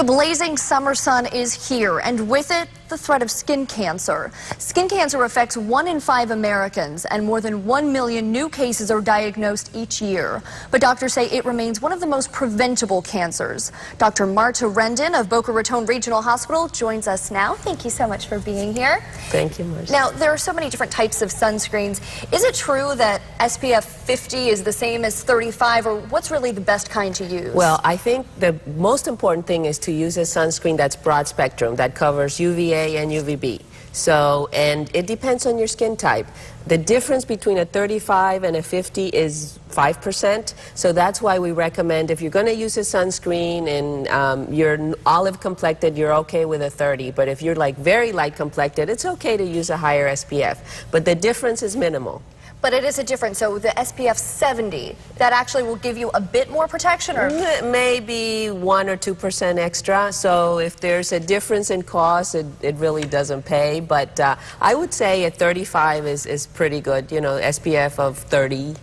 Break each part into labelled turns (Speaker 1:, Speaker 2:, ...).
Speaker 1: The blazing summer sun is here, and with it, the threat of skin cancer. Skin cancer affects 1 in 5 Americans, and more than 1 million new cases are diagnosed each year. But doctors say it remains one of the most preventable cancers. Dr. Marta Rendon of Boca Raton Regional Hospital joins us now. Thank you so much for being here.
Speaker 2: Thank you, Marcia.
Speaker 1: Now, there are so many different types of sunscreens. Is it true that SPF 50 is the same as 35, or what's really the best kind to use?
Speaker 2: Well, I think the most important thing is to use a sunscreen that's broad spectrum, that covers UVA and UVB. So, and it depends on your skin type. The difference between a 35 and a 50 is 5%. So that's why we recommend, if you're going to use a sunscreen and you're olive complected, you're okay with a 30. But if you're like very light complected, it's okay to use a higher SPF. But the difference is minimal.
Speaker 1: But it is a difference. So the SPF 70, that actually will give you a bit more protection, or
Speaker 2: maybe 1 or 2% extra. So if there's a difference in cost, it really doesn't pay. But I would say at 35 is pretty good. You know, SPF of 30.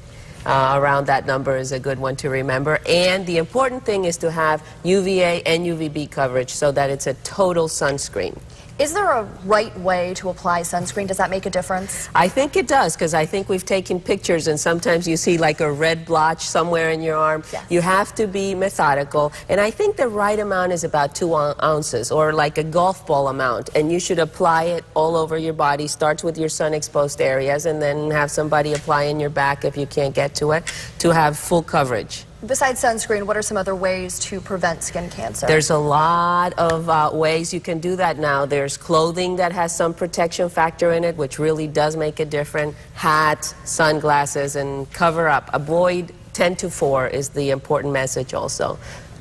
Speaker 2: Around that number is a good one to remember. And the important thing is to have UVA and UVB coverage so that it's a total sunscreen.
Speaker 1: Is there a right way to apply sunscreen? Does that make a difference?
Speaker 2: I think it does, because I think we've taken pictures and sometimes you see like a red blotch somewhere in your arm.
Speaker 1: Yes.
Speaker 2: You have to be methodical, and I think the right amount is about 2 ounces, or like a golf ball amount, and you should apply it all over your body. Starts with your sun-exposed areas, and then have somebody apply in your back if you can't get to it, to have full coverage.
Speaker 1: Besides sunscreen, what are some other ways to prevent skin cancer?
Speaker 2: There's a lot of ways you can do that now. There's clothing that has some protection factor in it, which really does make a difference. Hats, sunglasses, and cover up. Avoid 10 to 4 is the important message also.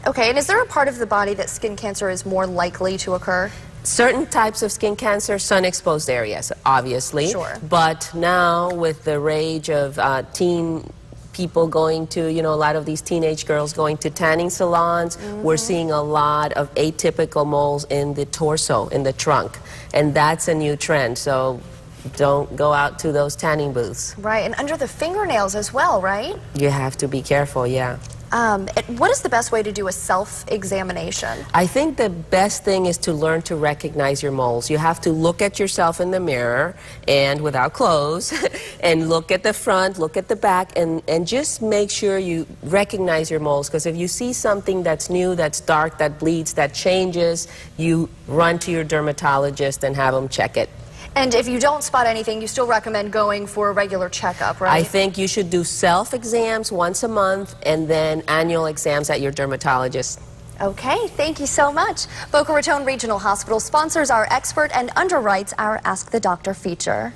Speaker 1: Okay, and is there a part of the body that skin cancer is more likely to occur?
Speaker 2: Certain types of skin cancer, sun-exposed areas, obviously.
Speaker 1: Sure.
Speaker 2: But now with the rage of teen people going to, you know, a lot of these teenage girls going to tanning salons, we're seeing a lot of atypical moles in the torso, in the trunk, and that's a new trend. So don't go out to those tanning booths.
Speaker 1: Right, and under the fingernails as well, right?
Speaker 2: You have to be careful, yeah.
Speaker 1: What is the best way to do a self-examination?
Speaker 2: I think the best thing is to learn to recognize your moles. You have to look at yourself in the mirror, and without clothes, and look at the front, look at the back, and just make sure you recognize your moles. Because if you see something that's new, that's dark, that bleeds, that changes, you run to your dermatologist and have them check it.
Speaker 1: And if you don't spot anything, you still recommend going for a regular checkup, right?
Speaker 2: I think you should do self-exams once a month and then annual exams at your dermatologist.
Speaker 1: Okay, thank you so much. Boca Raton Regional Hospital sponsors our expert and underwrites our Ask the Doctor feature.